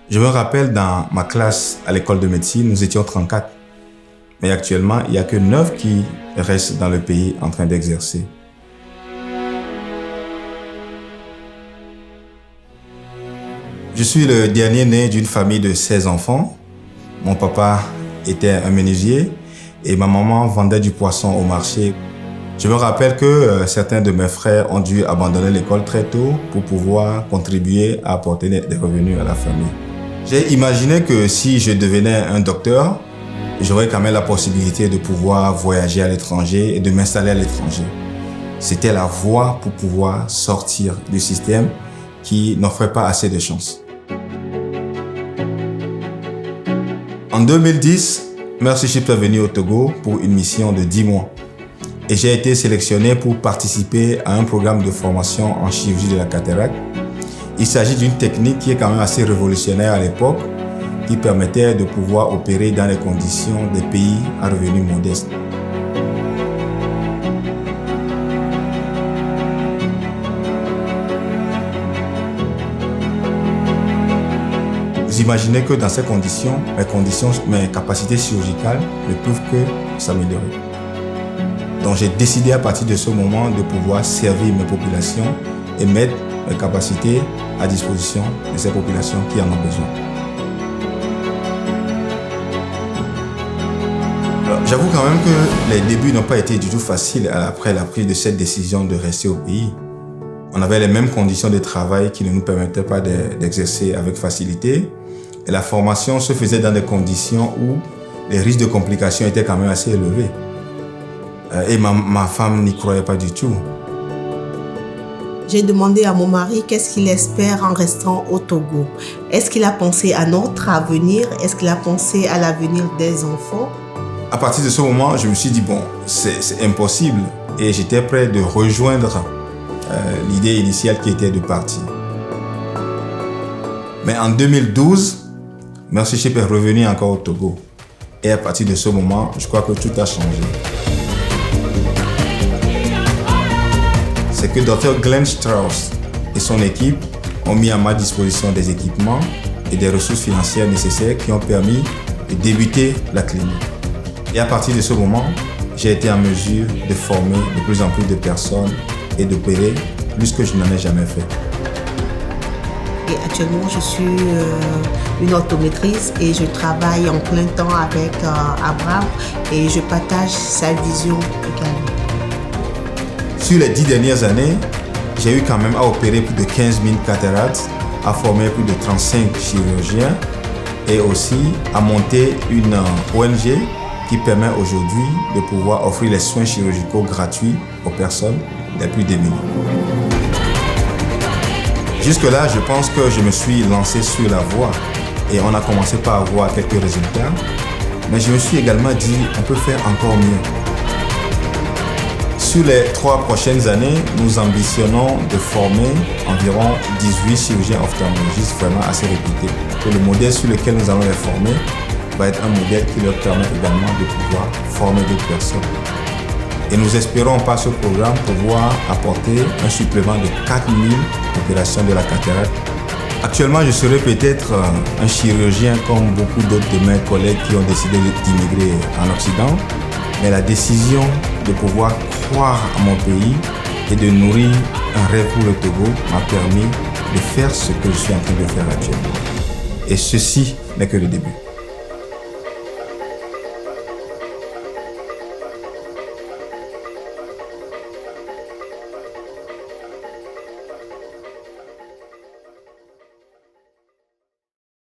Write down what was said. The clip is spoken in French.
Je me rappelle dans ma classe à l'école de médecine, nous étions 34. Mais actuellement, il n'y a que 9 qui restent dans le pays en train d'exercer. Je suis le dernier né d'une famille de 16 enfants. Mon papa était un menuisier et ma maman vendait du poisson au marché. Je me rappelle que certains de mes frères ont dû abandonner l'école très tôt pour pouvoir contribuer à apporter des revenus à la famille. J'ai imaginé que si je devenais un docteur, j'aurais quand même la possibilité de pouvoir voyager à l'étranger et de m'installer à l'étranger. C'était la voie pour pouvoir sortir du système qui n'offrait pas assez de chances. En 2010, Mercy Ship est venu au Togo pour une mission de 10 mois. Et j'ai été sélectionné pour participer à un programme de formation en chirurgie de la cataracte. Il s'agit d'une technique qui est quand même assez révolutionnaire à l'époque, qui permettait de pouvoir opérer dans les conditions des pays à revenus modestes. Vous imaginez que dans ces conditions, mes capacités chirurgicales ne peuvent que s'améliorer. Donc j'ai décidé à partir de ce moment de pouvoir servir mes populations et mettre mes capacités à disposition de ces populations qui en ont besoin. J'avoue quand même que les débuts n'ont pas été du tout faciles après la prise de cette décision de rester au pays. On avait les mêmes conditions de travail qui ne nous permettaient pas d'exercer avec facilité. Et la formation se faisait dans des conditions où les risques de complications étaient quand même assez élevés. Et ma femme n'y croyait pas du tout. J'ai demandé à mon mari qu'est-ce qu'il espère en restant au Togo. Est-ce qu'il a pensé à notre avenir? Est-ce qu'il a pensé à l'avenir des enfants? À partir de ce moment, je me suis dit, bon, c'est impossible. Et j'étais prêt de rejoindre l'idée initiale qui était de partir. Mais en 2012, Mercy Ship est revenu encore au Togo. Et à partir de ce moment, je crois que tout a changé. C'est que Dr Glenn Strauss et son équipe ont mis à ma disposition des équipements et des ressources financières nécessaires qui ont permis de débuter la clinique. Et à partir de ce moment, j'ai été en mesure de former de plus en plus de personnes et d'opérer plus que je n'en ai jamais fait. Et actuellement, je suis une optométriste et je travaille en plein temps avec Abraham et je partage sa vision également. Sur les 10 dernières années, j'ai eu quand même à opérer plus de 15 000 cataractes, à former plus de 35 chirurgiens et aussi à monter une ONG qui permet aujourd'hui de pouvoir offrir les soins chirurgicaux gratuits aux personnes les plus démunies. Jusque-là, je pense que je me suis lancé sur la voie et on a commencé par avoir quelques résultats. Mais je me suis également dit, on peut faire encore mieux. Sur les 3 prochaines années, nous ambitionnons de former environ 18 chirurgiens ophtalmologistes vraiment assez réputés. Et le modèle sur lequel nous allons les former va être un modèle qui leur permet également de pouvoir former d'autres personnes. Et nous espérons par ce programme pouvoir apporter un supplément de 4000 opérations de la cataracte. Actuellement, je serais peut-être un chirurgien comme beaucoup d'autres de mes collègues qui ont décidé d'immigrer en Occident. Mais la décision de pouvoir croire à mon pays et de nourrir un rêve pour le Togo m'a permis de faire ce que je suis en train de faire actuellement. Et ceci n'est que le début.